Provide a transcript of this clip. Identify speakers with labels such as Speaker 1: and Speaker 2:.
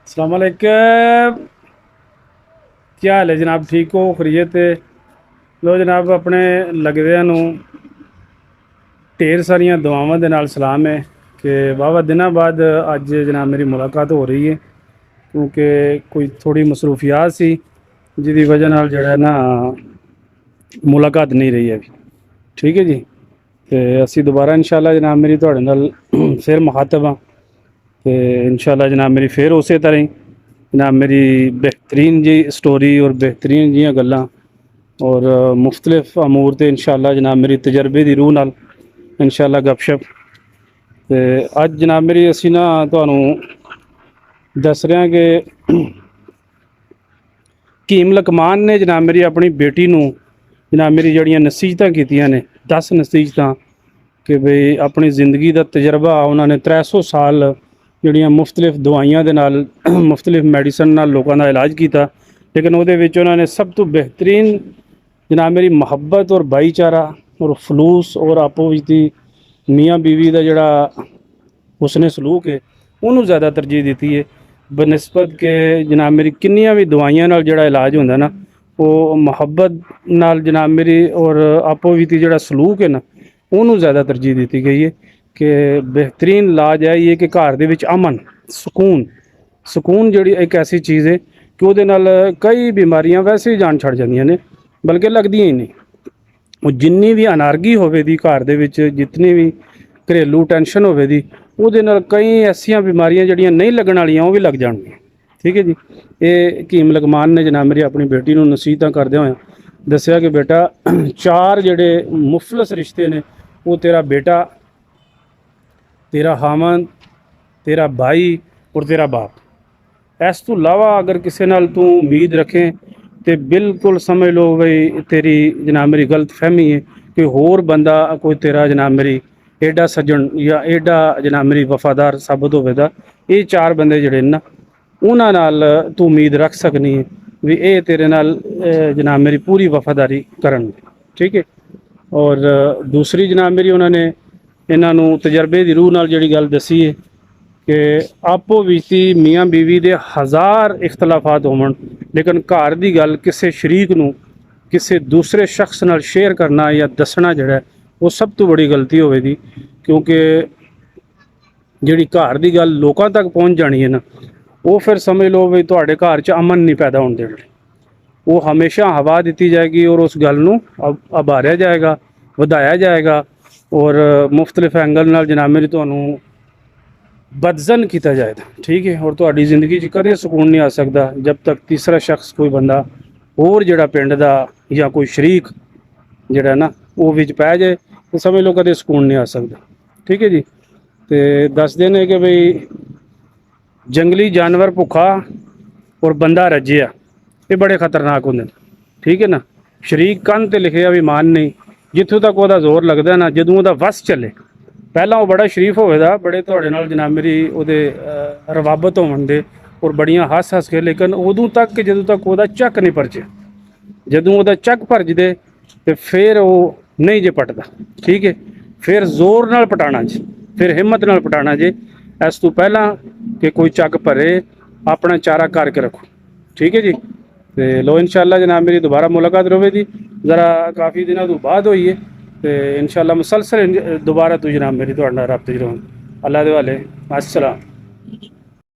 Speaker 1: अस्सलाम वालेकुम। क्या हाल है जनाब? ठीक हो? खरीयत है? लो जनाब, अपने लगदिਆਂ ਨੂੰ ढेर सारिया दुआवां ਦੇ ਨਾਲ सलाम है कि वाहवा दिनों बाद अज जनाब मेरी मुलाकात हो रही है, क्योंकि कोई थोड़ी मसरूफियात सी जिहदी वजह नाल जिहड़ा ना मुलाकात नहीं रही है। ठीक है जी। तो असी दोबारा इंशाल्लाह जनाब मेरी तुहाडे नाल फिर मुखातब हाँ। तो इंशाल्लाह जनाब मेरी फिर उस तरह ही जनाब मेरी बेहतरीन जी स्टोरी और बेहतरीन जी गल्लां और मुख्तलिफ अमूर तो इंशाल्लाह जनाब मेरी तजर्बे की रूह नाल इंशाल्लाह गपशप। तो अज जनाब मेरी असी ना तुहानूं दस रहे हैं कि हकीम लकमान ने जनाब मेरी अपनी बेटी नूं जनाब मेरी जड़ियाँ नसीहतां कीतियां ने 10 नसीहतां कि बई अपनी ज़िंदगी का तजर्बा उन्होंने 300 साल जड़ियाँ मुख्तलिफ दवाइयां दे नाल मुख्तलिफ मैडिसन नाल लोगों का इलाज किया, लेकिन वो उन्होंने सब तो बेहतरीन जनाब मेरी मुहब्बत और भाईचारा और फलूस और आपो विच मियाँ बीवी का जड़ा उसने सलूक है उन्होंने ज़्यादा तरजीह दी है बनस्बत के जनाब मेरी किन्नियां भी दवाइयां नाल जड़ा इलाज होंदा ना वो मुहब्बत नाल जनाब मेरी और आपो विच जड़ा सलूक है ना उन्होंने ज़्यादा तरजीह दी गई है कि बेहतरीन इलाज है ये कि घर दे विच अमन सुकून सुकून जी एक ऐसी चीज़ है कि वो कई बीमारियां वैसे ही जान छड़ जांदियां ने बल्कि लगदियां ही नहीं। वो जिन्नी भी अनारगी होवे दी घर दे विच जितनी भी घरेलू टेंशन होवे दी ਉਹਦੇ ਨਾਲ कई ऐसिया बीमारियां जड़ियाँ नहीं लगन वालियां वो भी लग जाएंगी। ठीक है जी। ये हकीम लकमान ने जनाब मेरी अपनी बेटी को नसीहतां करदे होए दसिया कि बेटा 4 जड़े मुफलस रिश्ते ने वो तेरा बेटा तेरा हामन तेरा भाई और तेरा बाप, इस तो इलावा अगर किसी नाल तू उम्मीद रखें तो बिल्कुल समझ लो बई तेरी जनाब मेरी गलत फहमी है कि होर बंदा कोई तेरा जनाब मेरी एडा सज्जन या एडा जनाब मेरी वफादार साबित होवेगा। ये 4 बंदे जड़े ना उन्हां नाल तू उम्मीद रख सकनी है भी ये तेरे नाल जनाब मेरी पूरी वफादारी करन। ठीक है। और दूसरी जनाब मेरी उन्होंने इन्हों तजर्बे की रूह नाल जिहड़ी गल दसी है कि आपो बीती मियाँ बीवी के 1000 इख्तलाफात होवन लेकिन घर की गल किसी शरीक नूं किसी दूसरे शख्स नाल शेयर करना या दसना जड़ा वो सब तो बड़ी गलती होवे दी, क्योंकि जिहड़ी घर की गल लोगों तक पहुँच जानी है ना वो फिर समझ लो भी तुहाडे घर च अमन नहीं पैदा होने देना। वो हमेशा हवा दी जाएगी और उस गल नूं आभारिया जाएगा वधाया जाएगा और मुख्तलिफ एंगल नाल जनाब मेरी तुहानूं बदजन किया जाएगा। ठीक है। और तुहाडी जिंदगी च कदे सुकून नहीं आ सकता जब तक तीसरा शख्स कोई बंदा होर जिहड़ा पिंड दा या कोई शरीक जिहड़ा ना वो विच पै जाए तो समझ लो कदे सुकून नहीं आ सकता। ठीक है जी। तो दसदे ने कि बई जंगली जानवर भुखा और बंदा रज्जिया ये बड़े खतरनाक होंगे। ठीक है ना। शरीक कंध ते लिखिया भी मान नहीं जिथों तक वह जोर लगता ना जदों वह वस चले पहला वो बड़ा शरीफ होवेगा बड़े तुहाडे नाल जनाब मेरी उहदे रवाबत होवन दे और बड़ियां हस हस के, लेकिन उदों तक कि जदों तक वह चक नहीं भरजे जदों वह चक भरजदे तो फिर वो नहीं जे पटदा। ठीक है। फिर जोर नाल पटाना जी फिर हिम्मत नाल पटाना जी इस तो पहला कि कोई चक भरे अपना चारा करके रखो। ठीक है जी। तो लो इंशाल्लाह जनाब मेरी दोबारा मुलाकात रहेगी ज़रा काफ़ी दिनों तो बाद हुई है तो इंशाल्लाह मुसलसल दोबारा तो जनाब मेरी तुहाडे नाल रब्ते च रहूँ। अल्लाह दे हवाले। अस्सलाम।